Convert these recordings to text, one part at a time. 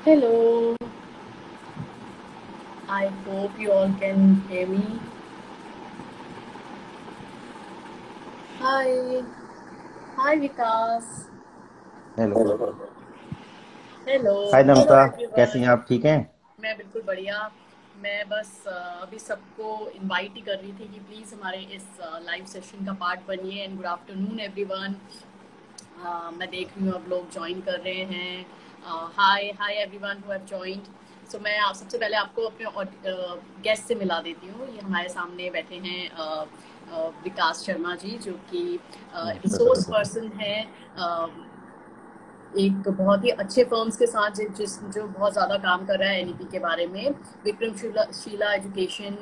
Hello, I hope you all can hear me. Hi, hi Vikas. Hello. Hello, hi hello नम्रता। कैसी everyone. हैं आप? ठीक हैं? मैं बिल्कुल बढ़िया। मैं बस अभी सबको इनवाइट ही कर रही थी कि प्लीज़ हमारे इस लाइव सेशन का पार्ट बनिए एंड गुड आफ्टरनून एवरीवन। मैं देख रही हूँ अब लोग ज्वाइन कर रहे हैं। Hi hi everyone who have joined. So मैं आप सबसे पहले आपको अपने गेस्ट से मिला देती हूँ। ये हमारे सामने बैठे हैं विकास शर्मा जी, जो कि नमस्कार रिसोर्स सर। पर्सन है एक बहुत ही अच्छे फर्म्स के साथ, जो बहुत ज़्यादा काम कर रहा है एनईपी के बारे में। Vikramshila education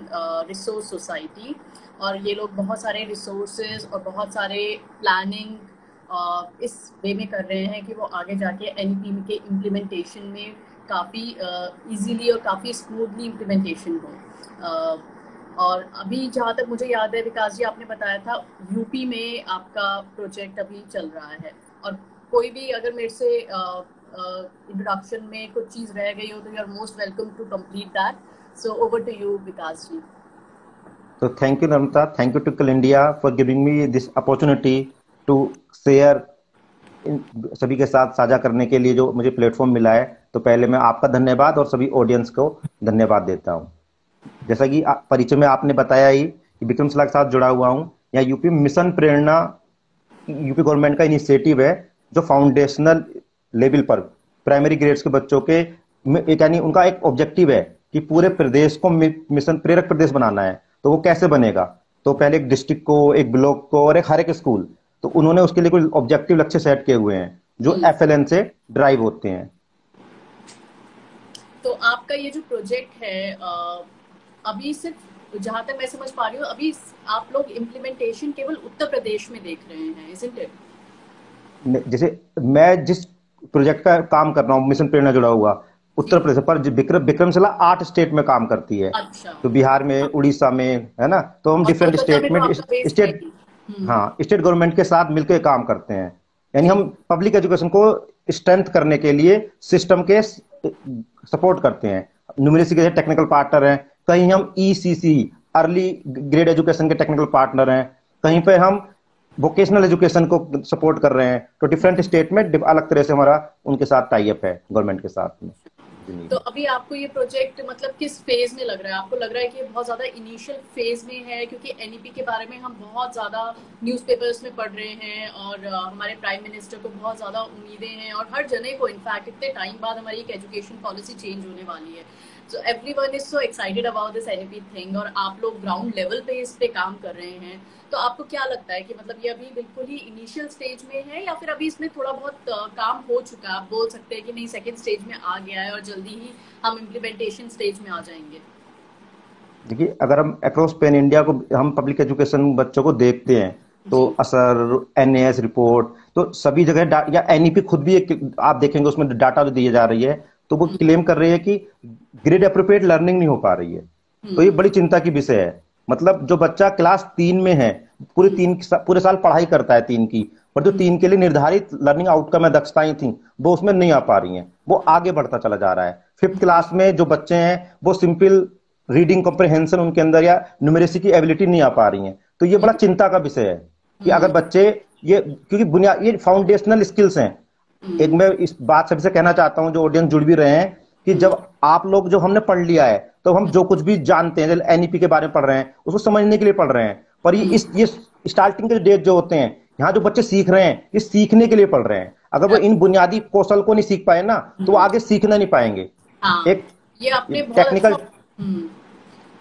resource society. और ये लोग बहुत सारे रिसोर्सेज और बहुत सारे प्लानिंग इस वे में कर रहे हैं कि वो आगे जाके एनईपी के इम्प्लीमेंटेशन में काफ़ी इजीली और काफ़ी स्मूथली इम्प्लीमेंटेशन हो। और अभी जहाँ तक मुझे याद है विकास जी, आपने बताया था यूपी में आपका प्रोजेक्ट अभी चल रहा है। और कोई भी अगर मेरे से इंट्रोडक्शन में कुछ चीज़ रह गई हो तो you are most welcome to complete that. So over to you Vikas ji. तो thank you Namrata, thank you to कल India for giving me this opportunity to share सभी के साथ साझा करने के लिए जो मुझे प्लेटफॉर्म मिला है। तो पहले मैं आपका धन्यवाद और सभी ऑडियंस को धन्यवाद देता हूं। जैसा कि परिचय में आपने बताया ही कि विक्रमशिला के साथ जुड़ा हुआ हूं। यहाँ यूपी मिशन प्रेरणा यूपी गवर्नमेंट का इनिशिएटिव है, जो फाउंडेशनल लेवल पर प्राइमरी ग्रेड्स के बच्चों के एक यानी उनका एक ऑब्जेक्टिव है कि पूरे प्रदेश को मिशन प्रेरक प्रदेश बनाना है। तो वो कैसे बनेगा? तो पहले एक डिस्ट्रिक्ट को, एक ब्लॉक को और एक हर एक स्कूल, तो उन्होंने उसके लिए कुछ ऑब्जेक्टिव लक्ष्य सेट किए हुए हैं जो हम्म। एफएलएन से ड्राइव होते हैं। तो आपका ये जो प्रोजेक्ट है अभी सिर्फ जहाँ तक मैं समझ पा रही हूँ, अभी आप लोग इम्प्लीमेंटेशन केवल उत्तर प्रदेश में देख रहे हैं, इजंट इट? जैसे मैं जिस प्रोजेक्ट का काम कर रहा हूँ, मिशन प्रेरणा जुड़ा हुआ उत्तर जी। प्रदेश पर, विक्रमशिला 8 स्टेट में काम करती है। अच्छा। तो बिहार में, उड़ीसा में, है ना। तो हम और डिफरेंट कोलकाता स्टेट में तो में आपका बेस है स्टेट, ही। हाँ, स्टेट गवर्नमेंट के साथ मिलकर काम करते हैं। यानी जी। हम पब्लिक एजुकेशन को स्ट्रेंथ करने के लिए सिस्टम के सपोर्ट करते हैं। न्यूमरेसी के टेक्निकल पार्टनर हैं, कहीं हम ईसीसी अर्ली ग्रेड एजुकेशन के टेक्निकल पार्टनर हैं, कहीं पे हम वोकेशनल एजुकेशन को सपोर्ट कर रहे हैं। तो डिफरेंट स्टेट में अलग तरह से हमारा उनके साथ टाई अप है गवर्नमेंट के साथ में। जी। तो अभी आपको ये प्रोजेक्ट मतलब किस फेज में लग रहा है? आपको लग रहा है कि ये बहुत ज़्यादा इनिशियल फेज में है? क्योंकि एनईपी के बारे में हम बहुत ज़्यादा न्यूज़पेपर्स में पढ़ रहे हैं और हमारे प्राइम मिनिस्टर को बहुत ज़्यादा उम्मीदें हैं और हर जने को, इनफैक्ट इतने टाइम बाद हमारी एक एजुकेशन पॉलिसी चेंज होने वाली है। So everyone is so excited about this NEP thing और आप लोग ग्राउंड लेवल पे इस पे काम कर रहे हैं। तो आपको क्या लगता है कि मतलब ये अभी बिल्कुल ही इनिशियल स्टेज में है या फिर अभी इसमें थोड़ा बहुत काम हो चुका है? आप बोल सकते हैं कि नहीं, सेकंड स्टेज में आ गया है और जल्दी ही हम इम्प्लीमेंटेशन स्टेज में आ जाएंगे? देखिए, अगर हम अक्रॉस पेन इंडिया को हम पब्लिक एजुकेशन बच्चों को देखते हैं, तो जी। असर, एनएएस रिपोर्ट, तो सभी जगह या एनईपी खुद भी एक आप देखेंगे उसमें डाटा जो दी जा रही है, तो वो हम्म। क्लेम कर रही है कि ग्रेड अप्रोप्रिएट लर्निंग नहीं हो पा रही है। तो ये हम्म। बड़ी चिंता की विषय है। मतलब जो बच्चा क्लास 3 में है, हम्म। पूरे साल पढ़ाई करता है 3 की, पर जो हम्म। 3 के लिए निर्धारित लर्निंग आउटकम है, दक्षताएं थी, वो उसमें नहीं आ पा रही हैं। वो आगे बढ़ता चला जा रहा है। फिफ्थ क्लास में जो बच्चे हैं, वो सिंपल रीडिंग कॉम्प्रिहेंशन उनके अंदर या न्यूमरेसी की एबिलिटी नहीं आ पा रही है। तो ये बड़ा हम्म। चिंता का विषय है कि हम्म। अगर बच्चे ये, क्योंकि बुनियाद ये फाउंडेशनल स्किल्स हैं। एक हम्म। मैं इस बात सबसे कहना चाहता हूं, जो ऑडियंस जुड़ भी रहे हैं, कि हम्म। जब आप लोग, जो हमने पढ़ लिया है, तो हम जो कुछ भी जानते हैं, एनईपी के बारे में पढ़ रहे हैं, उसको समझने के लिए पढ़ रहे हैं। पर ये स्टार्टिंग के डेज जो होते हैं, यहाँ जो बच्चे सीख रहे हैं, ये सीखने के लिए पढ़ रहे हैं। अगर वो इन बुनियादी कौशल को नहीं सीख पाए ना, तो वो आगे सीखना नहीं पाएंगे। हाँ, एक ये आपने बहुत अच्छा। टेक्निकल, मैं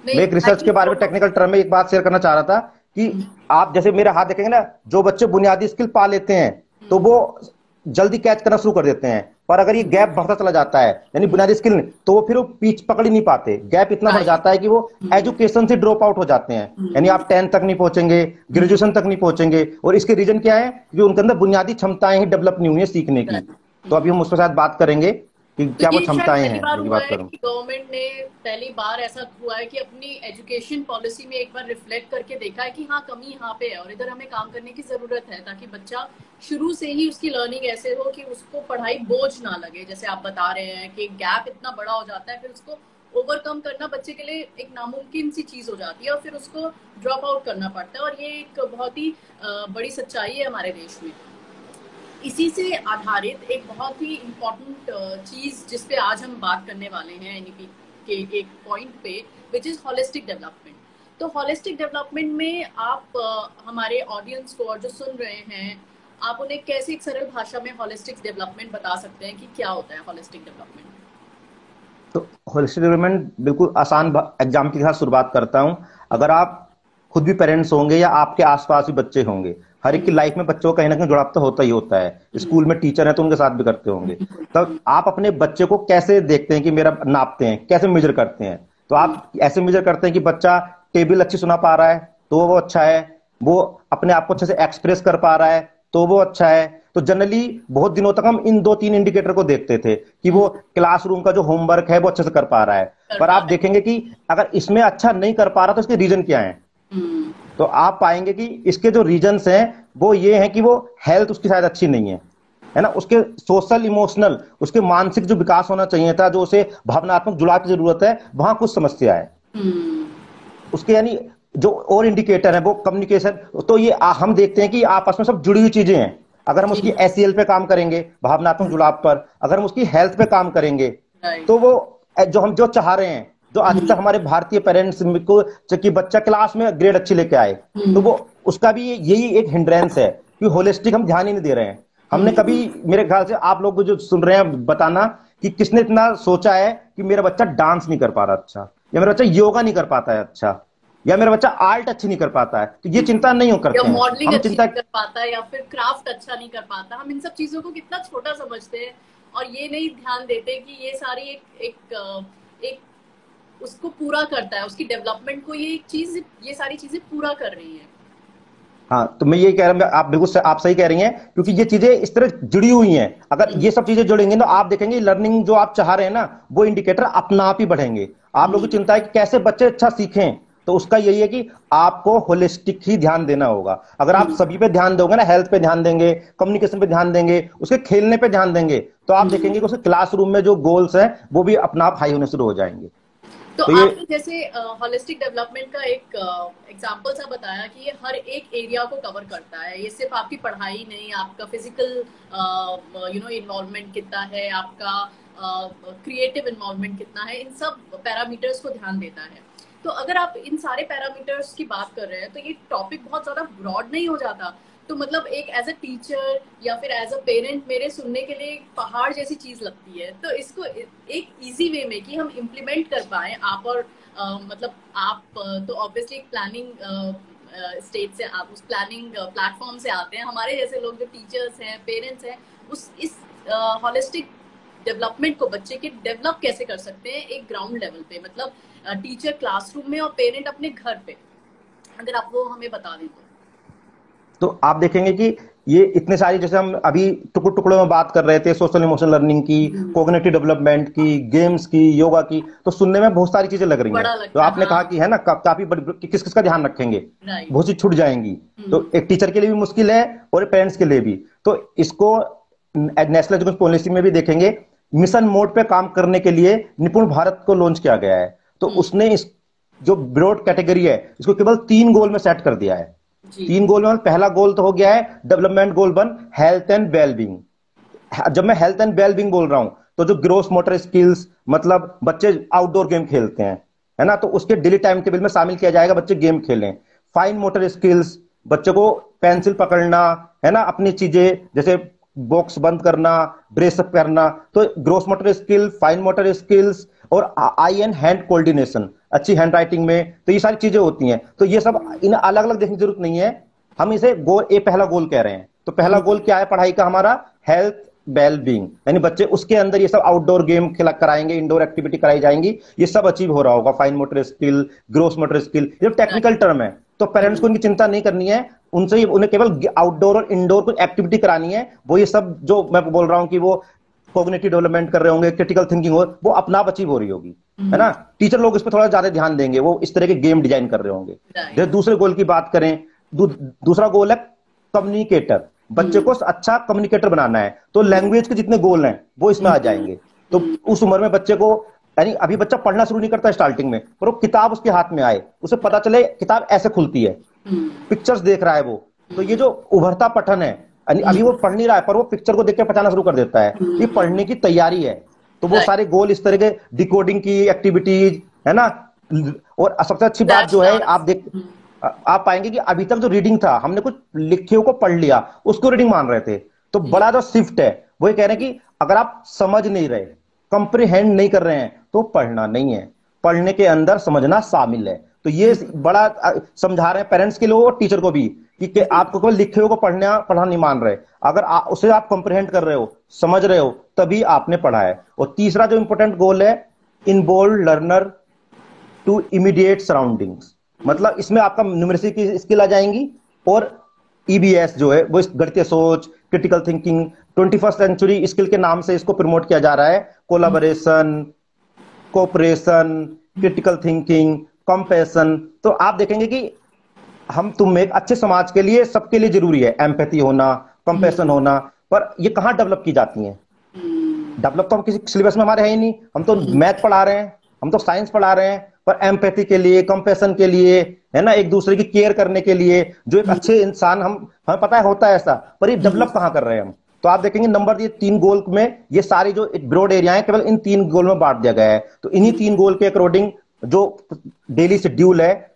नहीं, एक आई रिसर्च के थिंक बारे वो में टेक्निकल टर्म में एक बात शेयर करना चाह रहा था कि आप जैसे मेरे हाथ देखेंगे ना, जो बच्चे बुनियादी स्किल पा लेते हैं, तो वो जल्दी कैच करना शुरू कर देते हैं। पर अगर ये गैप बढ़ता चला जाता है, यानी बुनियादी स्किल नहीं, तो वो फिर वो पीछ पकड़ ही नहीं पाते। गैप इतना बढ़ राइट। जाता है कि वो एजुकेशन से ड्रॉप आउट हो जाते हैं। यानी आप 10th तक नहीं पहुंचेंगे, ग्रेजुएशन तक नहीं पहुंचेंगे। और इसके रीजन क्या है? कि उनके अंदर बुनियादी क्षमताएं ही डेवलप नहीं हुई है सीखने की। राइट। तो अभी हम उसके साथ बात करेंगे। कि तो क्या वो ये शायद क्षमताएं पहली हैं बार जिनकी हुआ बात है करूं। कि गवर्नमेंट ने, पहली बार ऐसा हुआ है कि अपनी एजुकेशन पॉलिसी में एक बार रिफ्लेक्ट करके देखा है कि हाँ कमी यहाँ पे है और इधर हमें काम करने की जरूरत है, ताकि बच्चा शुरू से ही उसकी लर्निंग ऐसे हो कि उसको पढ़ाई बोझ ना लगे। जैसे आप बता रहे हैं कि गैप इतना बड़ा हो जाता है, फिर उसको ओवरकम करना बच्चे के लिए एक नामुमकिन सी चीज हो जाती है और फिर उसको ड्रॉप आउट करना पड़ता है, और ये एक बहुत ही बड़ी सच्चाई है हमारे देश में। इसी से आधारित एक बहुत ही इम्पोर्टेंट चीज जिस पे आज हम बात करने वाले हैं एनईपी के एक पॉइंट पे, विच इज होलिस्टिक डेवलपमेंट। तो होलिस्टिक डेवलपमेंट में आप हमारे ऑडियंस को और जो सुन रहे हैं, आप उन्हें कैसे एक सरल भाषा में होलिस्टिक डेवलपमेंट बता सकते हैं कि क्या होता है होलिस्टिक डेवलपमेंट? तो होलिस्टिक डेवलपमेंट बिल्कुल आसान एग्जाम के साथ शुरुआत करता हूं। अगर आप खुद भी पेरेंट्स होंगे या आपके आसपास भी बच्चे होंगे, हर एक की लाइफ में बच्चों को कहीं ना कहीं जुड़ाव तो होता ही होता है। स्कूल में टीचर है तो उनके साथ भी करते होंगे। तब आप अपने बच्चे को कैसे देखते हैं कि मेरा नापते हैं, कैसे मेजर करते हैं? तो आप ऐसे मेजर करते हैं कि बच्चा टेबल अच्छी सुना पा रहा है तो वो अच्छा है, वो अपने आप को अच्छे से एक्सप्रेस कर पा रहा है तो वो अच्छा है। तो जनरली बहुत दिनों तक हम इन दो तीन इंडिकेटर को देखते थे कि वो क्लासरूम का जो होमवर्क है वो अच्छे से कर पा रहा है। पर आप देखेंगे कि अगर इसमें अच्छा नहीं कर पा रहा तो इसके रीजन क्या है। तो आप पाएंगे कि इसके जो रीजंस हैं वो ये हैं कि वो हेल्थ उसकी शायद अच्छी नहीं है ना, उसके सोशल इमोशनल, उसके मानसिक जो विकास होना चाहिए था, जो उसे भावनात्मक जुड़ाव की जरूरत है, वहां कुछ समस्या है उसके। यानी जो और इंडिकेटर है वो कम्युनिकेशन। तो ये हम देखते हैं कि आपस में सब जुड़ी हुई चीजें हैं। अगर हम उसकी एसईएल पे काम करेंगे, भावनात्मक जुड़ाव पर, अगर हम उसकी हेल्थ पे काम करेंगे, तो वो जो हम जो चाह रहे हैं, जो अधिकतर हमारे भारतीय पेरेंट्स को, कि बच्चा क्लास में ग्रेड अच्छी लेके आए, तो वो उसका भी यही एक हिंड्रेंस है कि होलिस्टिक हम ध्यान ही नहीं दे रहे हैं। हमने कभी, मेरे ख्याल से आप लोग जो सुन रहे हैं बताना कि किसने इतना सोचा है कि मेरा बच्चा डांस नहीं कर पा रहा अच्छा, या मेरा बच्चा योगा नहीं कर पाता है अच्छा, या मेरा बच्चा आर्ट अच्छी नहीं कर पाता है। तो ये चिंता नहीं हो करते हैं, मॉडलिंग हम अच्छी चिंता नहीं कर पाता है या फिर क्राफ्ट अच्छा नहीं कर पाता। हम इन सब चीजों को कितना छोटा समझते हैं और ये नहीं ध्यान देते कि ये सारी एक उसको पूरा करता है, उसकी डेवलपमेंट को ये एक चीज, ये सारी चीजें पूरा कर रही हैं। हाँ, तो मैं ये कह रहा हूँ, आप बिल्कुल आप सही कह रही हैं, क्योंकि ये चीजें इस तरह जुड़ी हुई हैं। अगर ये सब चीजें जुड़ेंगी तो आप देखेंगे लर्निंग जो आप चाह रहे हैं ना, वो इंडिकेटर अपना आप ही बढ़ेंगे। आप लोगों की चिंता है कि कैसे बच्चे अच्छा सीखें, तो उसका यही है कि आपको होलिस्टिक ही ध्यान देना होगा। अगर आप सभी पे ध्यान दोगे ना, हेल्थ पे ध्यान देंगे, कम्युनिकेशन पे ध्यान देंगे, उसके खेलने पे ध्यान देंगे, तो आप देखेंगे कि उसके क्लासरूम में जो गोल्स हैं वो भी अपना आप हाई होने शुरू हो जाएंगे। तो तो ये आपने जैसे होलिस्टिक डेवलपमेंट का एक एग्जांपल सा बताया कि ये हर एक एरिया को कवर करता है। ये सिर्फ आपकी पढ़ाई नहीं, आपका फिजिकल इन्वॉल्वमेंट कितना है, आपका क्रिएटिव इन्वॉल्वमेंट कितना है, इन सब पैरामीटर्स को ध्यान देता है। तो अगर आप इन सारे पैरामीटर्स की बात कर रहे हैं तो ये टॉपिक बहुत ज्यादा ब्रॉड नहीं हो जाता? तो मतलब एक एज अ टीचर या फिर एज अ पेरेंट मेरे सुनने के लिए एक पहाड़ जैसी चीज लगती है। तो इसको एक इजी वे में कि हम इम्प्लीमेंट कर पाए, आप और मतलब आप तो ऑब्वियसली एक प्लानिंग स्टेट से, आप उस प्लानिंग प्लेटफॉर्म से आते हैं। हमारे जैसे लोग जो टीचर्स हैं, पेरेंट्स हैं, इस होलिस्टिक डेवलपमेंट को बच्चे के डेवलप कैसे कर सकते हैं एक ग्राउंड लेवल पे, मतलब टीचर क्लासरूम में और पेरेंट अपने घर पे, अगर आप वो हमें बता दें तो आप देखेंगे कि ये इतने सारी, जैसे हम अभी टुकड़ों टुकड़ों में बात कर रहे थे, सोशल इमोशनल लर्निंग की, कोग्निटिव डेवलपमेंट की, गेम्स की, योगा की, तो सुनने में बहुत सारी चीजें लग रही हैं। तो आपने कहा कि है ना, काफी बड़ी, किस किस का ध्यान रखेंगे, बहुत सी छूट जाएंगी। तो एक टीचर के लिए भी मुश्किल है और पेरेंट्स के लिए भी। तो इसको नेशनल एजुकेशन पॉलिसी में भी देखेंगे, मिशन मोड पे काम करने के लिए निपुण भारत को लॉन्च किया गया है। तो उसने इस जो ब्रॉड कैटेगरी है इसको केवल 3 गोल में सेट कर दिया है। 3 गोल में पहला गोल तो हो गया है development goal 1, health and wellbeing. जब मैं हेल्थ एंड वेलबींग बोल रहा हूं तो जो ग्रोस मोटर स्किल्स, मतलब बच्चे आउटडोर गेम खेलते हैं, है ना, तो उसके डेली टाइम टेबल में शामिल किया जाएगा, बच्चे गेम खेलें। फाइन मोटर स्किल्स, बच्चे को पेंसिल पकड़ना, है ना, अपनी चीजें जैसे बॉक्स बंद करना, ब्रेसअप करना। तो gross motor skill, fine motor skills और आई एंड हैंड कोऑर्डिनेशन, अच्छी हैंड राइटिंग में, तो ये सारी चीजें होती हैं। तो ये सब इन अलग अलग देखने की जरूरत नहीं है, हम इसे गोल ए पहला गोल कह रहे हैं। तो पहला गोल क्या है पढ़ाई का हमारा? हेल्थ वेल बींग, यानी बच्चे उसके अंदर ये सब आउटडोर गेम खेला कराएंगे, इंडोर एक्टिविटी कराई जाएंगी, ये सब अचीव हो रहा होगा। Fine motor skill, gross motor skill, ये टेक्निकल टर्म है, तो पेरेंट्स को इनकी चिंता नहीं करनी है। उनसे उन्हें केवल आउटडोर और इंडोर कुछ एक्टिविटी करानी है। वो ये सब जो मैं बोल रहा हूं कि वो कॉग्निटिव डेवलपमेंट कर रहे होंगे, क्रिटिकल थिंकिंग हो, वो अपना आप अचीव हो रही होगी, है ना। टीचर लोग इस पर थोड़ा ज्यादा ध्यान देंगे, वो इस तरह के गेम डिजाइन कर रहे होंगे। जैसे दूसरे गोल की बात करें, दूसरा गोल है कम्युनिकेटर, बच्चे को अच्छा कम्युनिकेटर बनाना है, तो लैंग्वेज के जितने गोल हैं वो इसमें आ जाएंगे। तो उस उम्र में बच्चे को, यानी अभी बच्चा पढ़ना शुरू नहीं करता स्टार्टिंग में, पर वो किताब उसके हाथ में आए, उसे पता चले किताब ऐसे खुलती है, पिक्चर्स देख रहा है वो, तो ये जो उभरता पठन है, अभी वो पढ़ नहीं रहा है पर वो पिक्चर को देख के पढ़ना शुरू कर देता है, ये पढ़ने की तैयारी है। तो वो सारे गोल इस तरह के डिकोडिंग की एक्टिविटीज, है ना। और सबसे अच्छी बात जो है, आप पाएंगे कि अभी तक जो रीडिंग था, हमने कुछ लिखे को पढ़ लिया, उसको रीडिंग मान रहे थे। तो बड़ा जो शिफ्ट है वो ये कह रहे हैं कि अगर आप समझ नहीं रहे, कंप्रीहेंड नहीं कर रहे हैं, तो पढ़ना नहीं है, पढ़ने के अंदर समझना शामिल है। तो ये बड़ा समझा रहे हैं पेरेंट्स के लिए और टीचर को भी कि आपको केवल लिखे हुए को पढ़ना नहीं मान रहे, अगर उसे आप कंप्रीहेंड कर रहे हो, समझ रहे हो, तभी आपने पढ़ा है। और तीसरा जो इंपॉर्टेंट गोल है, involve learner to immediate surroundings, मतलब इसमें आपका न्यूमेरिसी की स्किल आ जाएंगी, और ईबीएस जो है वो गणितीय सोच, critical thinking, 21st century skill के नाम से इसको प्रमोट किया जा रहा है। Collaboration, cooperation, critical thinking, compassion. तो आप देखेंगे कि तुम एक अच्छे समाज के लिए, सबके लिए जरूरी है एम्पैथी होना, कंपैशन होना, पर ये कहां डेवलप की जाती हैं? डेवलप तो हम किसी सिलेबस में हमारे है ही नहीं, हम तो मैथ पढ़ा रहे हैं, हम तो साइंस पढ़ा रहे हैं, पर एम्पैथी के लिए, कंपैशन के लिए, है ना, एक दूसरे की केयर करने के लिए, जो एक अच्छे इंसान, हमें पता है होता है ऐसा, पर ये डेवलप कहां कर रहे हैं हम? तो आप देखेंगे नंबर ये 3 गोल में, ये सारी जो एक ब्रॉड एरिया है, केवल इन 3 गोल में बांट दिया गया है। तो इन्हीं 3 गोल के अकॉर्डिंग जो डेली शेड्यूल है,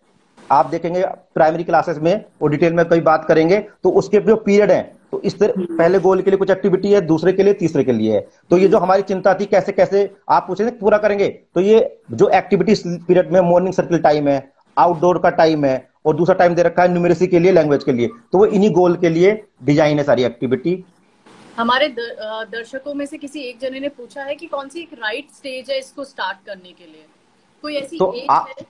आप देखेंगे प्राइमरी क्लासेस में, और डिटेल में कई बात करेंगे, तो उसके जो पीरियड है, तो इस तरह पहले गोल के लिए कुछ एक्टिविटी है, दूसरे के लिए, तीसरे के लिए है। तो ये जो हमारी चिंता थी कैसे कैसे आप पूछे पूरा करेंगे, तो ये जो एक्टिविटी पीरियड में मॉर्निंग सर्कल टाइम है, आउटडोर का टाइम है, और दूसरा टाइम दे रखा है न्यूमेरिसी के लिए, लैंग्वेज के लिए, तो वो इन्हीं गोल के लिए डिजाइन है सारी एक्टिविटी। हमारे दर्शकों में से किसी एक जने ने पूछा है कि कौन सी एक राइट स्टेज है इसको स्टार्ट करने के लिए, कोई ऐसी एज है?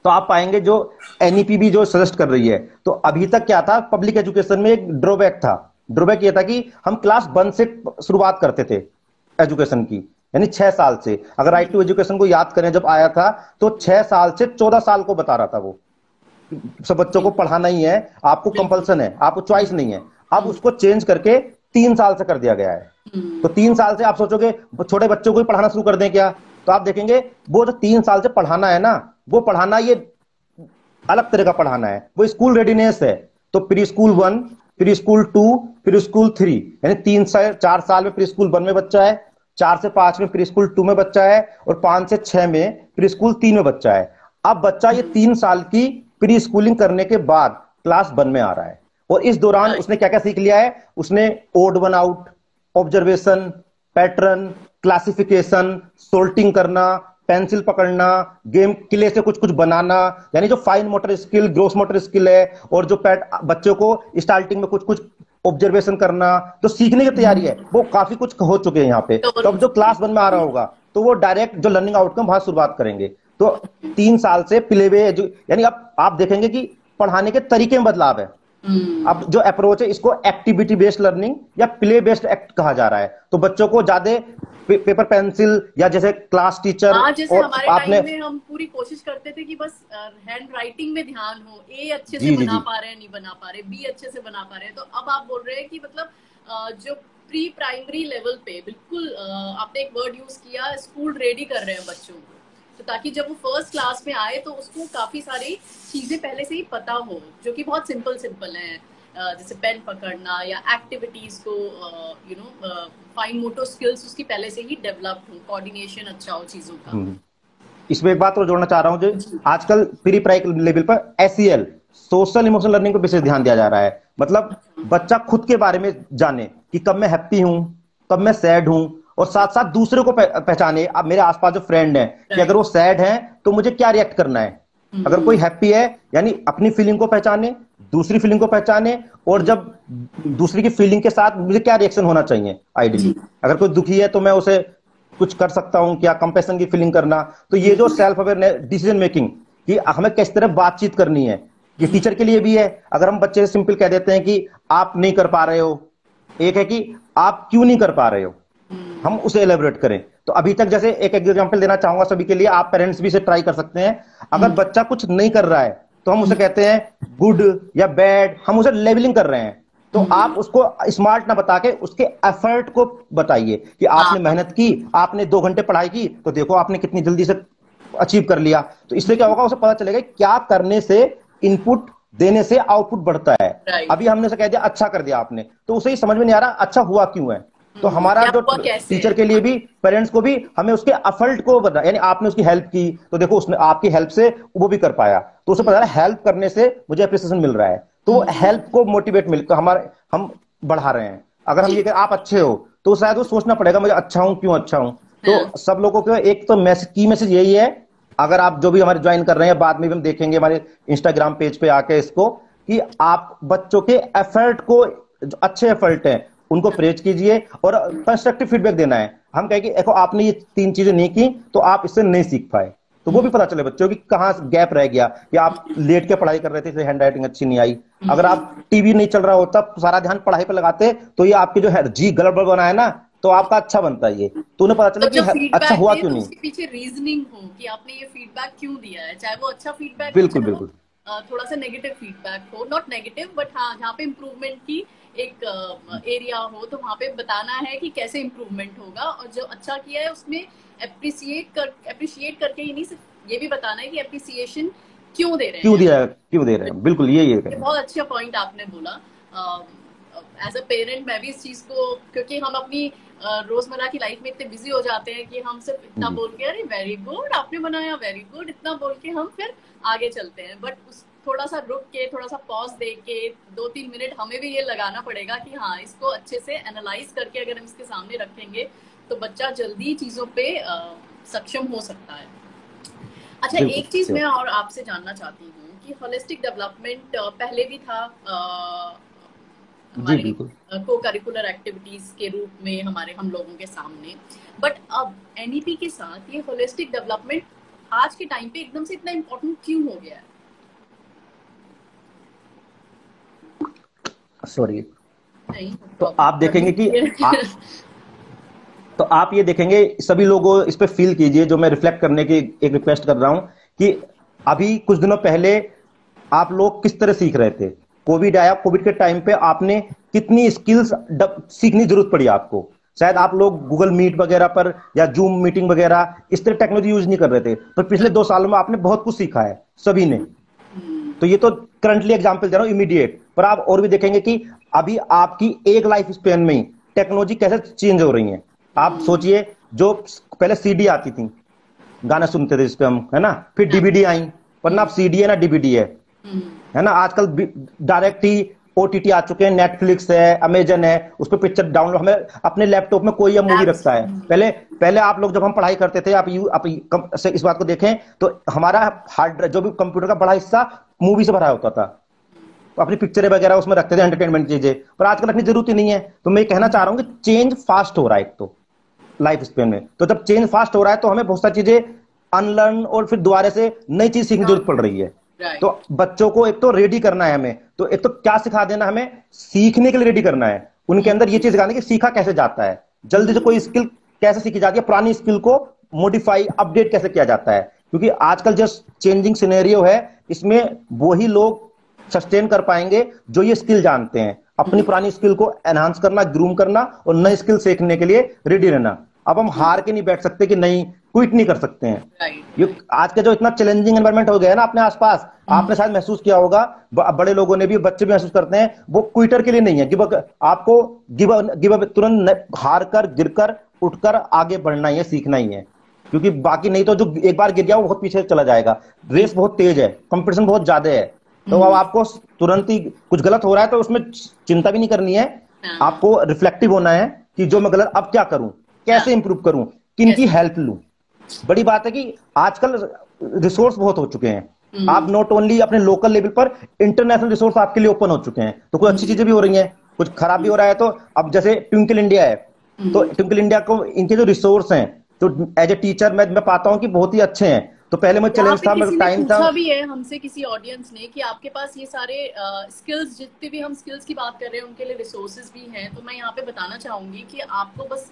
तो आप पाएंगे जो एनईपी भी जो सजेस्ट कर रही है, तो अभी तक क्या था, पब्लिक एजुकेशन में एक ड्रॉबैक था। ड्रॉबैक ये था कि हम क्लास 1 से शुरुआत करते थे एजुकेशन की, यानी 6 साल से। अगर राइट टू एजुकेशन को याद करें, जब आया था तो 6 साल से 14 साल को बता रहा था वो, सब बच्चों को पढ़ाना ही है, आपको कंपल्सन है, आपको चॉइस नहीं है। अब उसको चेंज करके 3 साल से कर दिया गया है। तो 3 साल से आप सोचोगे छोटे बच्चों को ही पढ़ाना शुरू कर दें क्या? तो आप देखेंगे वो जो 3 साल से पढ़ाना है ना, वो पढ़ाना ये अलग तरह का पढ़ाना है, वो स्कूल रेडीनेस है। तो pre school 1, pre school 2, pre school 3, यानी 3 से 4 साल में प्री स्कूल 1 में बच्चा है, 4 से 5 में प्री स्कूल 2 में बच्चा है, और 5 से 6 में प्री स्कूल 3 में बच्चा है। अब बच्चा ये 3 साल की प्री स्कूलिंग करने के बाद क्लास 1 में आ रहा है, और इस दौरान उसने क्या क्या सीख लिया है? उसने odd one out, observation, pattern, classification, sorting करना, पेंसिल पकड़ना, गेम किले से कुछ कुछ बनाना, यानी जो fine motor skill, gross motor skill है, और जो बच्चों को स्टार्टिंग में कुछ कुछ ऑब्जर्वेशन करना, जो सीखने की तैयारी है, वो काफी कुछ हो चुके हैं यहाँ पे। तो अब जो क्लास 1 में आ रहा होगा, तो वो डायरेक्ट जो लर्निंग आउटकम वहां शुरुआत करेंगे। तो 3 साल से प्ले वे, यानी अब आप देखेंगे कि पढ़ाने के तरीके में बदलाव है। अब जो अप्रोच है, इसको एक्टिविटी बेस्ड लर्निंग या प्ले बेस्ड एक्ट कहा जा रहा है। तो बच्चों को ज्यादा पेपर पेंसिल, या जैसे क्लास टीचर, जैसे हमारे टाइम में हम पूरी कोशिश करते थे कि बस हैंड राइटिंग में ध्यान हो, ए अच्छे से बना पा रहे हैं, नहीं बना पा रहे, बी अच्छे से बना पा रहे हैं। तो अब आप बोल रहे हैं कि मतलब जो प्री प्राइमरी लेवल पे बिल्कुल आपने एक वर्ड यूज किया, स्कूल रेडी कर रहे हैं बच्चों को, तो ताकि जब वो फर्स्ट क्लास में आए तो उसको काफी सारी चीजें पहले से ही पता हो, जो कि बहुत सिंपल हैं, जैसे पेन पकड़ना या एक्टिविटीज को फाइन मोटर स्किल्स उसकी पहले से ही डेवलप्ड हो, कोऑर्डिनेशन अच्छा हो चीजों का। इसमें एक बात और जोड़ना चाह रहा हूँ, जो आजकल प्री प्राइमरी लेवल पर एसईएल, सोशल इमोशनल लर्निंग पर विशेष ध्यान दिया जा रहा है। मतलब बच्चा खुद के बारे में जाने कि कब मैं हैप्पी हूँ, कब मैं सैड हूँ, और साथ साथ दूसरे को पहचाने। अब मेरे आसपास जो फ्रेंड है, कि अगर वो सैड है तो मुझे क्या रिएक्ट करना है, अगर कोई हैप्पी है यानी अपनी फीलिंग को पहचाने, दूसरी फीलिंग को पहचाने, और जब दूसरी की फीलिंग के साथ मुझे क्या रिएक्शन होना चाहिए आइडियली। अगर कोई दुखी है तो मैं उसे कुछ कर सकता हूं क्या, कंपैशन की फीलिंग करना। तो ये जो सेल्फ अवेयरनेस, डिसीजन मेकिंग, कि हमें किस तरह बातचीत करनी है, ये टीचर के लिए भी है। अगर हम बच्चे से सिंपल कह देते हैं कि आप नहीं कर पा रहे हो, एक है कि आप क्यों नहीं कर पा रहे हो, हम उसे एलेबोरेट करें। तो अभी तक जैसे एक एग्जांपल देना चाहूंगा सभी के लिए, आप पेरेंट्स भी इसे ट्राई कर सकते हैं। अगर बच्चा कुछ नहीं कर रहा है तो हम उसे कहते हैं गुड या बैड, हम उसे लेवलिंग कर रहे हैं। तो आप उसको स्मार्ट ना बता के उसके एफर्ट को बताइए कि आपने मेहनत की, आपने 2 घंटे पढ़ाई की, तो देखो आपने कितनी जल्दी से अचीव कर लिया। तो इससे क्या होगा, उसे पता चलेगा क्या करने से, इनपुट देने से आउटपुट बढ़ता है। अभी हमने उसे कह दिया अच्छा कर दिया आपने, तो उसे ही समझ में नहीं आ रहा अच्छा हुआ क्यों है। तो हमारा जो टीचर के लिए भी, पेरेंट्स को भी, हमें उसके एफर्ट को बता, यानी आपने उसकी हेल्प की तो देखो उसने आपकी हेल्प से वो भी कर पाया, तो उसे पता है हेल्प करने से मुझे अप्रिसिएशन मिल रहा है, तो हेल्प को मोटिवेट मिलकर हमारे हम बढ़ा रहे हैं। अगर हम ये कहें आप अच्छे हो, तो शायद वो सोचना पड़ेगा मुझे अच्छा हूं क्यों अच्छा हूं। तो सब लोगों को एक तो की मैसेज यही है, अगर आप जो भी हमारे ज्वाइन कर रहे हैं, बाद में भी हम देखेंगे हमारे इंस्टाग्राम पेज पे आके इसको, कि आप बच्चों के एफर्ट को, जो अच्छे एफर्ट हैं उनको प्रेज कीजिए और कंस्ट्रक्टिव फीडबैक देना है। हम कहें कि देखो आपने ये 3 चीजें नहीं की तो आप इससे नहीं सीख पाए, तो वो भी पता चले बच्चों की कहाँ गैप रह गया, कि आप लेट के पढ़ाई कर रहे थे इसलिए हैंड राइटिंग अच्छी नहीं आई। अगर आप टीवी नहीं चल रहा होता, सारा ध्यान पढ़ाई पर लगाते, तो ये आपके जो है जी गड़बड़ बना है ना, तो आपका अच्छा बनता है ये, तो उन्हें पता चले कि अच्छा हुआ क्यों नहीं। उसके पीछे रीजनिंग हो कि आपने ये फीडबैक क्यों दिया है, चाहे वो अच्छा फीडबैक, बिल्कुल बिल्कुल, थोड़ा सा नेगेटिव फीडबैक हो, नॉट नेगेटिव बट हाँ जहाँ पे इम्प्रूवमेंट की एक एरिया हो, तो वहाँ पे बताना है कि कैसे इम्प्रूवमेंट होगा, और जो अच्छा किया है उसमें अप्रिशिएट करके ही नहीं, सिर्फ ये भी बताना है कि अप्रिसिएशन क्यों दे रहे हैं, क्यों दे रहे हैं, बिल्कुल ये बहुत अच्छा पॉइंट आपने बोला। एज अ पेरेंट मैं भी इस चीज को, क्योंकि हम अपनी रोजमर्रा की लाइफ में इतने बिजी हो जाते हैं कि हम सिर्फ इतना बोल के अरे वेरी गुड आपने बनाया, वेरी गुड, इतना बोल के हम फिर आगे चलते हैं। बट उस थोड़ा सा रुक के, थोड़ा सा पॉज दे के 2-3 मिनट हमें भी ये लगाना पड़ेगा कि हाँ इसको अच्छे से एनालाइज करके अगर हम इसके सामने रखेंगे तो बच्चा जल्दी चीजों पे सक्षम हो सकता है। अच्छा, एक चीज मैं और आपसे जानना चाहती हूँ कि होलिस्टिक डेवलपमेंट पहले भी था हमारे को करिकुलर एक्टिविटीज के रूप में हम लोगों के सामने, बट अब एनईपी के साथ ये होलिस्टिक डेवलपमेंट आज के टाइम पे एकदम से इतना इम्पोर्टेंट क्यों हो गया है? सॉरी, तो आप देखेंगे कि तो आप ये देखेंगे, सभी लोगों इस पे फील कीजिए, जो मैं रिफ्लेक्ट करने की एक रिक्वेस्ट कर रहा हूं, कि अभी कुछ दिनों पहले आप लोग किस तरह सीख रहे थे। कोविड आया, कोविड के टाइम पे आपने कितनी स्किल्स सीखनी जरूरत पड़ी आपको। शायद आप लोग गूगल मीट वगैरह पर या जूम मीटिंग वगैरह इस तरह टेक्नोलॉजी यूज नहीं कर रहे थे, पर पिछले 2 सालों में आपने बहुत कुछ सीखा है सभी ने। तो ये तो करंटली एग्जांपल दे रहा हूं, इमीडिएट, पर आप और भी देखेंगे कि अभी आपकी एक लाइफ स्पेन में ही टेक्नोलॉजी कैसे चेंज हो रही है। आप सोचिए, जो पहले सीडी आती थी, गाना सुनते थे जिस पे हम, है ना, फिर डीवीडी आई, वरना अब सीडी है ना डीवीडी है ना। आजकल डायरेक्ट ही ओटीटी आ चुके हैं, नेटफ्लिक्स है, अमेजन है, उस पर पिक्चर डाउनलोड, हमें अपने लैपटॉप में कोई अब मूवी रखता है। पहले आप लोग जब हम पढ़ाई करते थे, आप इस बात को देखें तो हमारा हार्ड ड्राइव, जो भी कंप्यूटर का बड़ा हिस्सा मूवी से भरा होता था, तो अपनी पिक्चरें वगैरह उसमें रखते थे, एंटरटेनमेंट चीजें, पर आजकल रखने की जरूरत ही नहीं है। तो मैं कहना चाह रहा हूं कि चेंज फास्ट हो रहा है एक तो लाइफ स्पेन में, तो जब चेंज फास्ट हो रहा है तो हमें बहुत सारी चीजें अनलर्न और फिर दोबारा से नई चीज सीखने की जरूरत पड़ रही है। तो बच्चों को एक तो रेडी करना है हमें, तो एक तो क्या सिखा देना, हमें सीखने के लिए रेडी करना है, उनके अंदर ये चीज सिखाना कि सीखा कैसे जाता है, जल्दी से कोई स्किल कैसे सीखी जाती है, पुरानी स्किल को मॉडिफाई अपडेट कैसे किया जाता है। क्योंकि आजकल जो चेंजिंग सिनेरियो है, इसमें वही लोग सस्टेन कर पाएंगे जो ये स्किल जानते हैं। अपनी पुरानी स्किल को एनहांस करना, ग्रूम करना और नई स्किल सीखने के लिए रेडी रहना। अब हम हार के नहीं बैठ सकते कि नहीं, क्विट नहीं कर सकते हैं। ये आज का जो इतना चैलेंजिंग एनवायरनमेंट हो गया है ना अपने आसपास, आपने शायद महसूस किया होगा, बड़े लोगों ने भी, बच्चे भी महसूस करते हैं, वो क्विटर के लिए नहीं है। आपको गिव तुरंत हार कर, गिरकर, उठकर आगे बढ़ना ही है, सीखना ही है। क्योंकि बाकी नहीं तो जो एक बार गिर गया वो बहुत पीछे चला जाएगा। रेस बहुत तेज है, कंपटीशन बहुत ज्यादा है, तो अब आपको तुरंत ही कुछ गलत हो रहा है तो उसमें चिंता भी नहीं करनी है, आपको रिफ्लेक्टिव होना है कि जो मैं गलत, अब क्या करूं, कैसे इंप्रूव करूं, किनकी हेल्प लूं। बड़ी बात है कि आजकल रिसोर्स बहुत हो चुके हैं, आप नॉट ओनली अपने लोकल लेवल पर, इंटरनेशनल रिसोर्स आपके लिए ओपन हो चुके हैं। तो कुछ अच्छी चीजें भी हो रही हैं, कुछ खराब भी हो रहा है। तो अब जैसे ट्विंकल इंडिया है, तो ट्विंकल इंडिया को इनके जो रिसोर्स हैं, तो एज ए टीचर मैं पाता हूं कि बहुत ही अच्छे हैं। तो पहले मुझे यहाँ चैलेंज पे था, मेरे किसी ने टाइम था। पूछा भी है हमसे, किसी ऑडियंस ने, कि आपके पास ये सारे स्किल्स, जितने भी हम स्किल्स की बात कर रहे हैं उनके लिए रिसोर्सेज भी हैं। तो मैं यहाँ पे बताना चाहूंगी कि आपको बस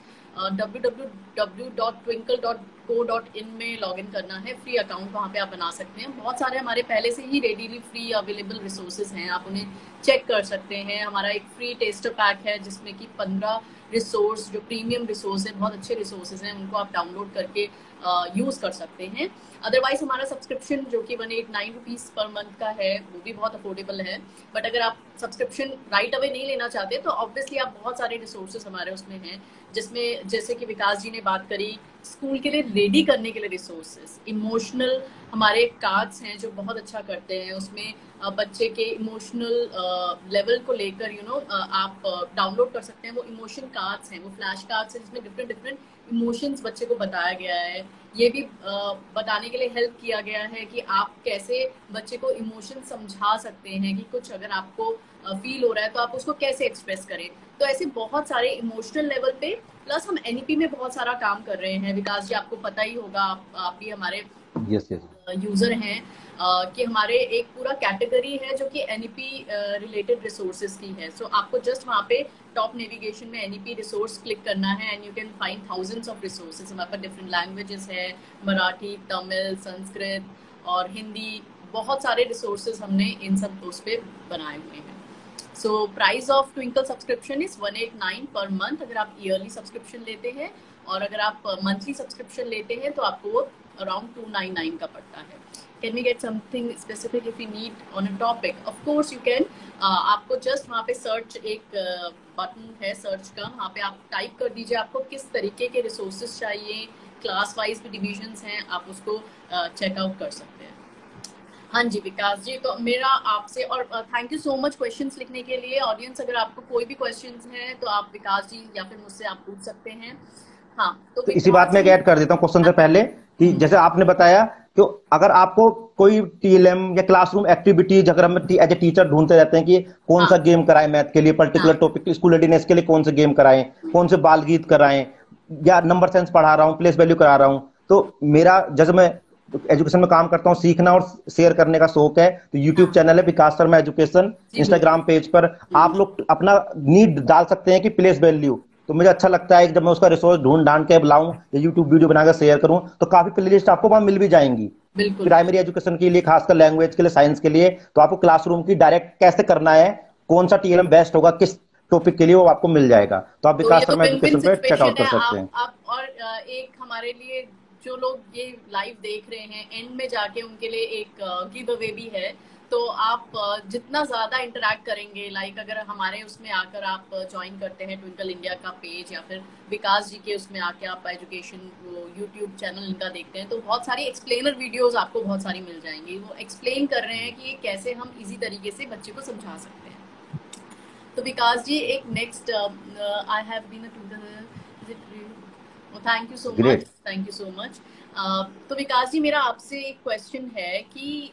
www.twinkle.co.in में लॉग इन करना है। फ्री अकाउंट वहाँ पे आप बना सकते हैं। बहुत सारे हमारे पहले से ही रेडीली फ्री अवेलेबल रिसोर्सेज हैं, आप उन्हें चेक कर सकते हैं। हमारा एक फ्री टेस्टर पैक है जिसमें कि 15 रिसोर्स, जो प्रीमियम रिसोर्स है, बहुत अच्छे रिसोर्सेज हैं, उनको आप डाउनलोड करके यूज़ कर सकते हैं। अदरवाइज हमारा सब्सक्रिप्शन जो कि 189 रुपीज़ पर मंथ का है, वो भी बहुत अफोर्डेबल है। बट अगर आप सब्सक्रिप्शन राइट अवे नहीं लेना चाहते तो ऑब्वियसली आप बहुत सारे रिसोर्सेज हमारे उसमें हैं, जिसमें जैसे कि विकास जी ने बात करी, स्कूल के लिए रेडी करने के लिए रिसोर्सेज, इमोशनल हमारे कार्ड्स हैं जो बहुत अच्छा करते हैं। उसमें बच्चे के इमोशनल लेवल को लेकर आप डाउनलोड कर सकते हैं। वो इमोशन कार्ड्स हैं, वो फ्लैश कार्ड्स हैं जिसमें डिफरेंट डिफरेंट इमोशंस बच्चे को बताया गया है। ये भी बताने के लिए हेल्प किया गया है कि आप कैसे बच्चे को इमोशन समझा सकते हैं, कि कुछ अगर आपको फील हो रहा है तो आप उसको कैसे एक्सप्रेस करें। तो ऐसे बहुत सारे इमोशनल लेवल पे, प्लस हम एनईपी में बहुत सारा काम कर रहे हैं। विकास जी आपको पता ही होगा, आप भी हमारे यस यस। यूजर हैं, कि हमारे एक पूरा कैटेगरी है जो कि एनईपी रिलेटेड रिसोर्सेज की है। सो आपको जस्ट वहाँ पे टॉप नेविगेशन में एनईपी रिसोर्स क्लिक करना है and you can find thousands of resources. हमारे पास डिफरेंट लैंग्वेजेस है, मराठी, तमिल, संस्कृत और हिंदी, बहुत सारे रिसोर्सेज हमने इन सब उस पे बनाए हुए हैं। So price of twinkle subscription is 189 per month अगर आप ईयरली सब्सक्रिप्शन लेते हैं, और अगर आप मंथली सब्सक्रिप्शन लेते हैं तो आपको वो अराउंड 299 का पड़ता है। Can we get something specific if you need on a topic? Of course you can. आपको जस्ट वहाँ पे सर्च, एक बटन है सर्च का, वहाँ पे आप टाइप कर दीजिए आपको किस तरीके के रिसोर्सेज चाहिए, क्लास वाइज भी डिविजन्स हैं, आप उसको चेकआउट कर सकते हैं। हाँ जी विकास जी, तो मेरा आपसे, और thank you so much questions लिखने के लिए। ऑडियंस अगर आपको कोई भी क्वेश्चंस हैं तो आप विकास जी या फिर मुझसे आप पूछ सकते हैं। हाँ तो इसी बात में ऐड कर देता हूँ क्वेश्चन से पहले, कि जैसे आपने बताया कि अगर आपको कोई टीएलएम या क्लासरूम एक्टिविटीज, अगर हम एज ए टीचर ढूंढते रहते हैं कि कौन सा गेम कराएं मैथ के लिए, पर्टिकुलर टॉपिक स्कूल रेडीनेस के लिए कौन से गेम कराएं, कौन से बाल गीत कराएं, या नंबर सेंस पढ़ा रहा हूँ, प्लेस वैल्यू करा रहा हूँ, तो मेरा जैसे मैं एजुकेशन में काम करता हूँ, सीखना और शेयर करने का शौक है, तो यूट्यूब चैनल है विकास शर्मा एजुकेशन। इंस्टाग्राम पेज पर आप लोग अपना नीड डाल सकते हैं कि प्लेस वैल्यू, तो मुझे अच्छा लगता है कि जब मैं उसका रिसोर्स ढूंढ ढांड के लाऊं या यूट्यूब वीडियो बनाकर शेयर करूं, तो काफी प्लेलिस्ट आपको वहां मिल भी जाएंगी। प्राइमरी एजुकेशन के लिए, खासकर लैंग्वेज के लिए, साइंस के लिए, तो आपको क्लासरूम की डायरेक्ट कैसे करना है, कौन सा टीएलएम बेस्ट होगा किस टॉपिक के लिए, वो आपको मिल जाएगा। तो आप विकास शर्मा एजुकेशन पे चेकआउट कर सकते हैं। आप और एक हमारे लिए जो लोग ये लाइव देख रहे हैं, एंड में जाके उनके लिए एक गिव अवे भी है। तो आप जितना ज़्यादा इंटरेक्ट करेंगे, लाइक अगर हमारे उसमें आकर आप ज्वाइन करते हैं ट्विंकल इंडिया का पेज, या फिर विकास जी के उसमें आके आप एजुकेशन वो यूट्यूब चैनल इनका देखते हैं, तो बहुत सारी एक्सप्लेनर वीडियोस आपको बहुत सारी मिल जाएंगी। वो एक्सप्लेन कर रहे हैं कि कैसे हम इजी तरीके से बच्चे को समझा सकते हैं। तो विकास जी एक next, I have been thank you so much, thank you so much. तो विकास जी मेरा आपसे एक क्वेश्चन है कि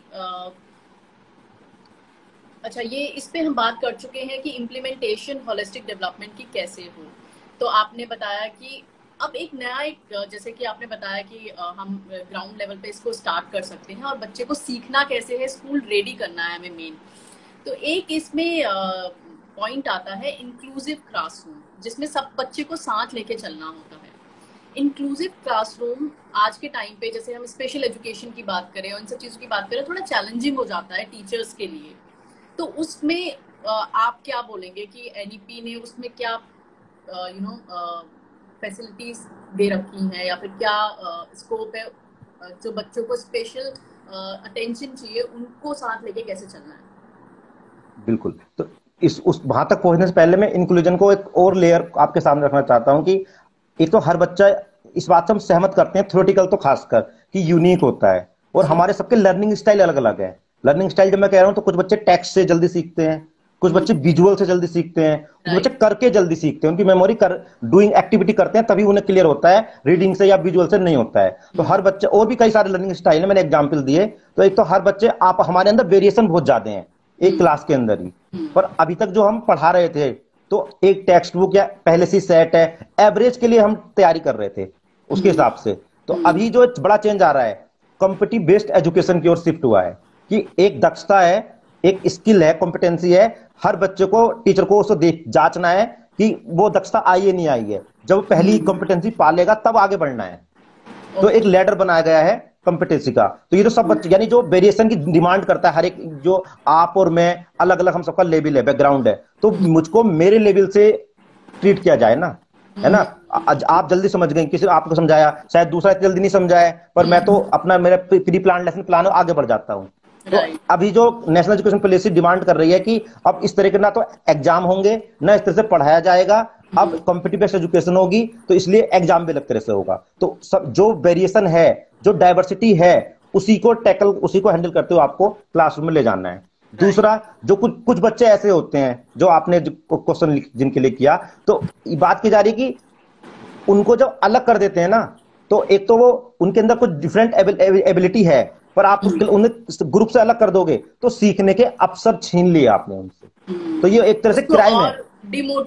अच्छा, ये इस पे हम बात कर चुके हैं कि इम्प्लीमेंटेशन होलिस्टिक डेवलपमेंट की कैसे हो। तो आपने बताया कि अब एक नया, एक जैसे कि आपने बताया कि हम ग्राउंड लेवल पे इसको स्टार्ट कर सकते हैं, और बच्चे को सीखना कैसे है, स्कूल रेडी करना है हमें मेन। तो एक इसमें पॉइंट आता है इंक्लूसिव क्लासरूम, जिसमें सब बच्चे को साथ लेके चलना होता है। इंक्लूसिव क्लासरूम आज के टाइम पे, जैसे हम स्पेशल एजुकेशन की बात करें और इन सब चीज़ों की बात करें, थोड़ा चैलेंजिंग हो जाता है टीचर्स के लिए। तो उसमें आप क्या बोलेंगे कि एनईपी ने उसमें क्या फैसिलिटीज दे रखी हैं, या फिर क्या स्कोप है, जो बच्चों को स्पेशल अटेंशन चाहिए उनको साथ लेके कैसे चलना है? बिल्कुल, तो इस उस वहां तक पहुंचने से पहले मैं इंक्लूजन को एक और लेयर आपके सामने रखना चाहता हूं, कि एक तो हर बच्चा, इस बात से हम सहमत करते हैं थ्योरेटिकल तो खासकर, कि यूनिक होता है, और हमारे सबके लर्निंग स्टाइल अलग अलग है। लर्निंग स्टाइल जब मैं कह रहा हूं, तो कुछ बच्चे टेक्स्ट से जल्दी सीखते हैं, कुछ बच्चे विजुअल से जल्दी सीखते हैं, कुछ बच्चे करके जल्दी सीखते हैं, उनकी मेमोरी डूइंग एक्टिविटी करते हैं तभी उन्हें क्लियर होता है, रीडिंग से या विजुअल से नहीं होता है। तो हर बच्चे, और भी कई सारे लर्निंग स्टाइल है, मैंने एग्जाम्पल दिए। तो एक तो हर बच्चे, आप हमारे अंदर वेरिएशन बहुत ज्यादा है एक क्लास के अंदर ही। पर अभी तक जो हम पढ़ा रहे थे, तो एक टेक्स्ट बुक या पहले से सेट है, एवरेज के लिए हम तैयारी कर रहे थे उसके हिसाब से। तो अभी जो बड़ा चेंज आ रहा है, कॉम्पिटिटिव बेस्ड एजुकेशन की ओर शिफ्ट हुआ है कि एक दक्षता है, एक स्किल है, कॉम्पिटेंसी है, हर बच्चे को, टीचर को उसको देख जांचना है कि वो दक्षता आई है नहीं आई है। जब पहली कॉम्पिटेंसी पालेगा तब आगे बढ़ना है। तो एक लेडर बनाया गया है कॉम्पिटेंसी का। तो ये तो सब बच्चे, यानी जो वेरिएशन की डिमांड करता है हर एक, जो आप और मैं अलग अलग, हम सबका लेवल है, बैकग्राउंड है, तो मुझको मेरे लेवल से ट्रीट किया जाए ना, है ना। आप जल्दी समझ गए, किसी आपको समझाया, शायद दूसरा इतनी जल्दी नहीं समझाया, पर मैं तो अपना, मेरा प्री प्लान लेसन प्लान आगे बढ़ जाता हूँ। तो अभी जो नेशनल एजुकेशन पॉलिसी डिमांड कर रही है कि अब इस तरह के ना तो एग्जाम होंगे, ना इस तरह से पढ़ाया जाएगा, अब कॉम्पिटिटिव बेस्ड एजुकेशन होगी, तो इसलिए एग्जाम भी अलग तरह से होगा। तो सब जो वेरिएशन है, जो डाइवर्सिटी है, उसी को टैकल, उसी को हैंडल करते हुए आपको क्लासरूम में ले जाना है। दूसरा, जो कुछ बच्चे ऐसे होते हैं, जो आपने क्वेश्चन जिनके लिए किया, तो बात की जा रही है कि उनको जब अलग कर देते हैं ना, तो एक तो वो उनके अंदर कुछ डिफरेंट एबिलिटी है, पर आप उसके उन्हें ग्रुप से अलग कर दोगे तो सीखने के अवसर छीन लिए आपने उनसे। तो ये एक तरह से क्राइम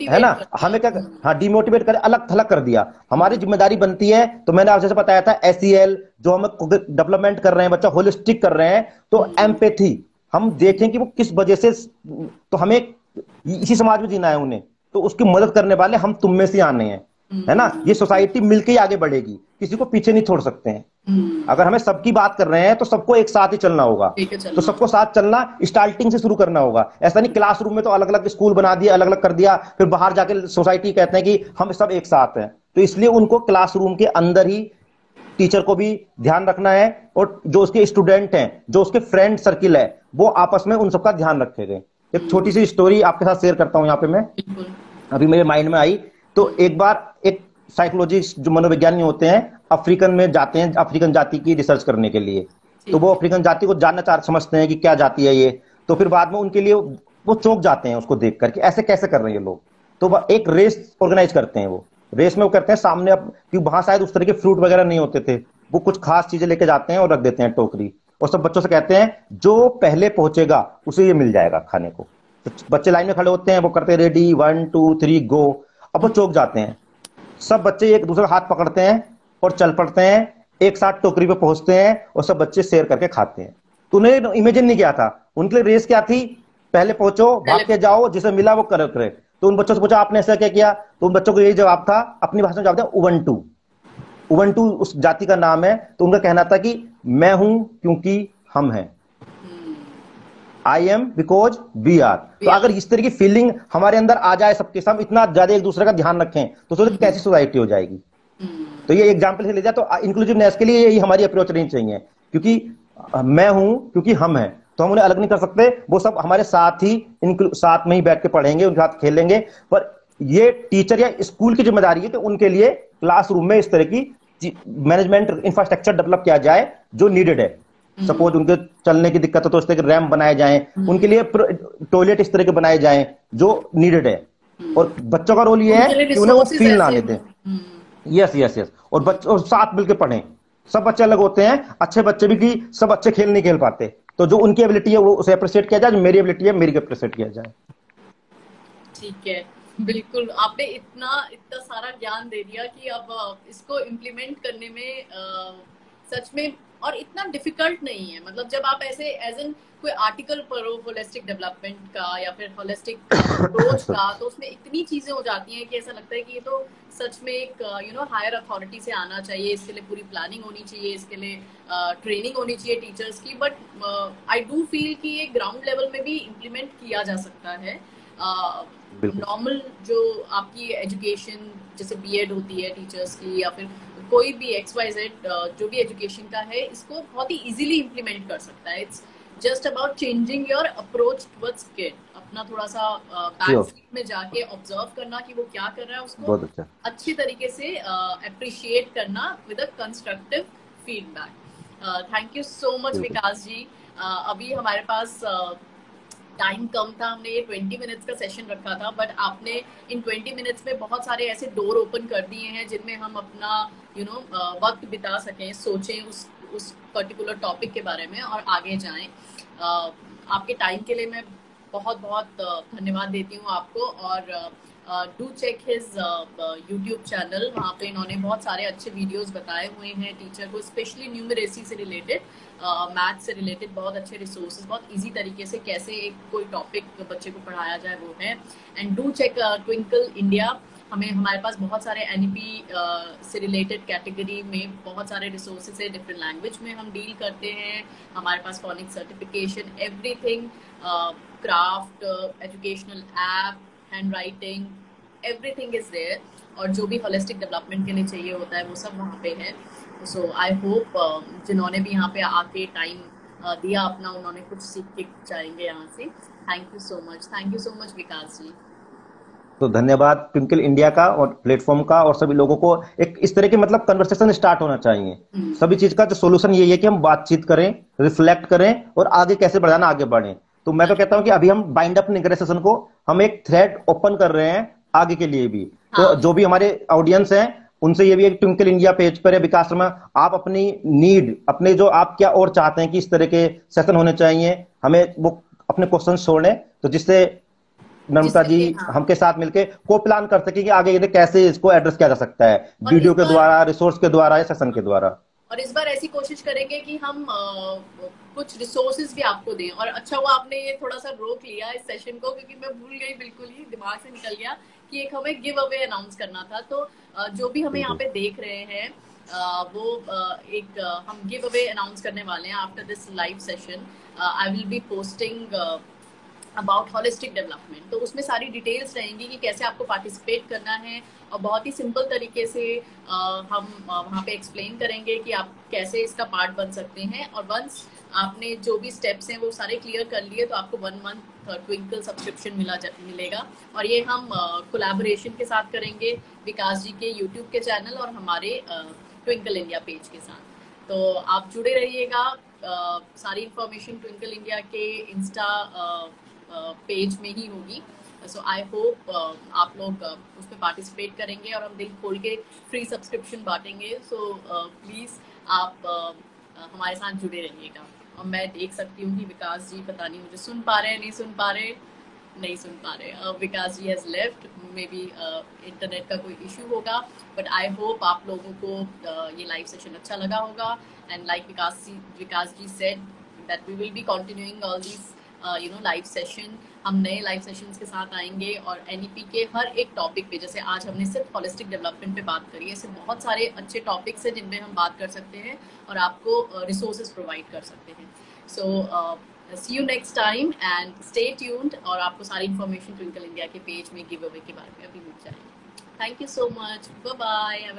है ना। हमें क्या, हाँ, डिमोटिवेट कर, अलग थलग कर दिया। हमारी जिम्मेदारी बनती है, तो मैंने आपसे बताया था SEL जो हम डेवलपमेंट कर रहे हैं, बच्चा होलिस्टिक कर रहे हैं, तो एम्पैथी हम देखें कि वो किस वजह से, तो हमें इसी समाज में जीना है उन्हें, तो उसकी मदद करने वाले हम तुम में से आने हैं, है ना। ये सोसाइटी मिलकर ही आगे बढ़ेगी, किसी को पीछे नहीं छोड़ सकते हैं। अगर हमें सबकी बात कर रहे हैं तो सबको एक साथ ही चलना होगा। तो सबको साथ चलना स्टार्टिंग से शुरू करना होगा। ऐसा नहीं क्लासरूम में तो अलग अलग स्कूल बना दिया, अलग अलग कर दिया, फिर बाहर जाके सोसाइटी कहते हैं कि हम सब एक साथ हैं। तो इसलिए उनको क्लासरूम के अंदर ही टीचर को भी ध्यान रखना है, और जो उसके स्टूडेंट हैं, जो उसके फ्रेंड सर्किल है, वो आपस में उन सबका ध्यान रखेंगे। एक छोटी सी स्टोरी आपके साथ शेयर करता हूं यहाँ पे मैं, अभी मेरे माइंड में आई। तो एक बार एक साइकोलॉजिस्ट, जो मनोविज्ञानी होते हैं, अफ्रीकन में जाते हैं, अफ्रीकन जाति की रिसर्च करने के लिए। तो वो अफ्रीकन जाति को जानना समझते हैं कि क्या जाति है ये। तो फिर बाद में उनके लिए वो चौंक जाते हैं उसको देख करके, ऐसे कैसे कर रहे हैं ये लोग। तो वो एक रेस ऑर्गेनाइज करते हैं। वो रेस में वो करते हैं सामने, क्योंकि वहां शायद उस तरह के फ्रूट वगैरह नहीं होते थे, वो कुछ खास चीजें लेके जाते हैं और रख देते हैं टोकरी, और सब बच्चों से कहते हैं जो पहले पहुंचेगा उसे ये मिल जाएगा खाने को। तो बच्चे लाइन में खड़े होते हैं, वो करते हैं रेडी 1 2 3 गो। अब वो चौंक जाते हैं, सब बच्चे एक दूसरे का हाथ पकड़ते हैं और चल पड़ते हैं, एक साथ टोकरी पे पहुंचते हैं और सब बच्चे शेयर करके खाते हैं। तो उन्हें इमेजिन नहीं किया था, उनके लिए रेस क्या थी, पहले पहुंचो, भाग के जाओ, जिसे मिला वो करे। तो उन बच्चों से पूछा आपने ऐसा क्या किया, तो उन बच्चों को यही जवाब था, अपनी भाषा में जवाब था उबंटू। उबंटू उस जाति का नाम है। तो उनका कहना था कि मैं हूं क्योंकि हम हैं, I am because we are. तो अगर इस तरह की फीलिंग हमारे अंदर आ जाए, सबके साथ इतना ज्यादा एक दूसरे का ध्यान रखें, तो सोचो कैसी सोसाइटी हो जाएगी। तो ये एग्जाम्पल से ले जाए, तो इंक्लूसिवनेस के लिए यही हमारी अप्रोच रहनी चाहिए, क्योंकि मैं हूं क्योंकि हम हैं, तो हम उन्हें अलग नहीं कर सकते। वो सब हमारे साथ ही, साथ में ही बैठ के पढ़ेंगे, उनके साथ खेलेंगे। पर ये टीचर या स्कूल की जिम्मेदारी है कि उनके लिए क्लासरूम में इस तरह की मैनेजमेंट इंफ्रास्ट्रक्चर डेवलप किया जाए जो नीडेड है। सपोज उनके चलने की दिक्कत है तो इस तरह के रैंप बनाए जाएं, उनके लिए टॉयलेट इस तरह के बनाए जाएं जो नीडेड है। और बच्चों का रोल ये है कि उन्हें वो फील ना लेते। Yes yes yes. और बच्चों साथ मिलकर पढ़ें। सब बच्चे अलग होते हैं, अच्छे बच्चे भी, कि सब अच्छे खेल नहीं खेल पाते, तो जो उनकी एबिलिटी है वो उसे अप्रिशिएट किया जाए, जो मेरी एबिलिटी है मेरी अप्रिशिएट किया जाए। ठीक है, बिल्कुल। आपने इतना सारा ज्ञान दे दिया कि अब इसको इम्प्लीमेंट करने में सच में, और इतना डिफिकल्ट नहीं है। मतलब जब आप ऐसे एज एन कोई आर्टिकल पढ़ो होलिस्टिक डेवलपमेंट का या फिर होलिस्टिक अप्रोच का, तो उसमें इतनी चीजें हो जाती हैं कि ऐसा लगता है कि ये तो सच में एक हायर अथॉरिटी से आना चाहिए, इसके लिए पूरी प्लानिंग होनी चाहिए, इसके लिए ट्रेनिंग होनी चाहिए टीचर्स की। बट आई डू फील कि ये ग्राउंड लेवल में भी इम्प्लीमेंट किया जा सकता है। नॉर्मल जो आपकी एजुकेशन, जैसे बीएड होती है टीचर्स की, या फिर कोई भी XYZ जो भी एजुकेशन का है, इसको बहुत ही इजीली इम्प्लीमेंट कर सकता है। It's just about changing your approach towards kid. अपना थोड़ा सा बैकफील्ड में जाके ऑब्जर्व करना कि वो क्या कर रहा है, उसको अच्छी तरीके से अप्रिशिएट करना with a constructive feedback. Thank you so much Vikas ji. अभी हमारे पास टाइम कम था, हमने ये 20 मिनट्स का सेशन रखा था, बट आपने इन 20 मिनट्स में बहुत सारे ऐसे डोर ओपन कर दिए हैं जिनमें हम अपना वक्त बिता सकें, सोचें उस पर्टिकुलर टॉपिक के बारे में और आगे जाएं। आपके टाइम के लिए मैं बहुत बहुत धन्यवाद देती हूँ आपको। और do check his YouTube channel. वहाँ पे इन्होंने बहुत सारे अच्छे वीडियोस बताए हुए हैं टीचर को, स्पेशली न्यूमरेसी से रिलेटेड, मैथ से रिलेटेड बहुत अच्छे रिसोर्सेज, बहुत इजी तरीके से कैसे एक कोई टॉपिक बच्चे को पढ़ाया जाए वो है। And do check Twinkle India. हमारे पास बहुत सारे एनईपी से रिलेटेड कैटेगरी में बहुत सारे रिसोर्सेज है, डिफरेंट लैंग्वेज में हम डील करते हैं। हमारे पास phonic certification, everything, craft, educational app, hand writing, everything is there. और जो भी होलिस्टिक डेवलपमेंट के लिए चाहिए होता है वो सब वहाँ पे है। सो आई होप जिन्होंने भी यहाँ पे आके टाइम दिया अपना, उन्होंने कुछ सीख के जाएंगे यहाँ से। Thank you so much Vikas ji. तो धन्यवाद ट्विंकल इंडिया का और प्लेटफॉर्म का, और सभी लोगों को एक इस तरह की मतलब कन्वर्सेशन स्टार्ट होना चाहिए। सभी चीज का जो सोल्यूशन यही है कि हम बातचीत करें, रिफ्लेक्ट करें और आगे कैसे बढ़ाना, आगे बढ़ें। तो मैं तो कहता हूं कि अभी हम बाइंड अप नहीं कर रहे सेशन को, हम एक थ्रेड ओपन कर रहे हैं आगे के लिए भी। तो जो भी हमारे ऑडियंस हैं उनसे ये भी एक ट्विंकल इंडिया पेज पर है विकास शर्मा, आप अपनी नीड, अपने जो आप क्या और चाहते हैं कि इस तरह के सेशन होने चाहिए, हमें वो अपने क्वेश्चन छोड़ें, तो जिससे नम्रता जी हमके साथ मिलके को प्लान कर सके कि आगे ये कैसे इसको एड्रेस किया जा सकता है, वीडियो के द्वारा, रिसोर्स के द्वारा या सेशन के द्वारा। और इस बार ऐसी कोशिश करेंगे कि हम कुछ रिसोर्सेज भी आपको दें। और अच्छा हुआ आपने ये थोड़ा सा रोक लिया इस सेशन को, क्योंकि मैं भूल गई, बिल्कुल ही दिमाग से निकल गया कि एक हमें गिव अवे अनाउंस करना था। तो जो भी हमें यहाँ पे देख रहे हैं वो एक हम गिव अवे अनाउंस करने वाले हैं after this live session. I will be posting about holistic development. तो उसमें सारी डिटेल्स रहेंगी कि कैसे आपको पार्टिसिपेट करना है, और बहुत ही सिंपल तरीके से हम वहाँ पे एक्सप्लेन करेंगे कि आप कैसे इसका पार्ट बन सकते हैं। और वंस आपने जो भी स्टेप्स हैं वो सारे क्लियर कर लिए तो आपको 1 मंथ ट्विंकल सब्सक्रिप्शन मिलेगा। और ये हम कोलैबोरेशन के साथ करेंगे विकास जी के यूट्यूब के चैनल और हमारे ट्विंकल इंडिया पेज के साथ। तो आप जुड़े रहिएगा। सारी इन्फॉर्मेशन ट्विंकल इंडिया के इंस्टा पेज में ही होगी। सो आई होप आप लोग उस पर पार्टिसिपेट करेंगे और हम दिल खोल के फ्री सब्सक्रिप्शन बांटेंगे। सो प्लीज़ आप हमारे साथ जुड़े रहिएगा। और मैं देख सकती हूँ कि विकास जी पता नहीं मुझे सुन पा रहे हैं, नहीं सुन पा रहे। Vikas ji has left, may be internet का कोई इशू होगा। बट आई होप आप लोगों को ये लाइव सेशन अच्छा लगा होगा। And like Vikas ji said that we will be continuing all these live session. हम नए लाइव सेशंस के साथ आएंगे और एनईपी के हर एक टॉपिक पे, जैसे आज हमने सिर्फ होलिस्टिक डेवलपमेंट पे बात करी है, ऐसे बहुत सारे अच्छे टॉपिक्स हैं जिनमें हम बात कर सकते हैं और आपको रिसोर्सेज प्रोवाइड कर सकते हैं। So see you next time and stay tuned. और आपको सारी इन्फॉर्मेशन ट्विंकल इंडिया के पेज में गिव अवे के बारे में अभी मिल जाएगी। Thank you so much, bye bye.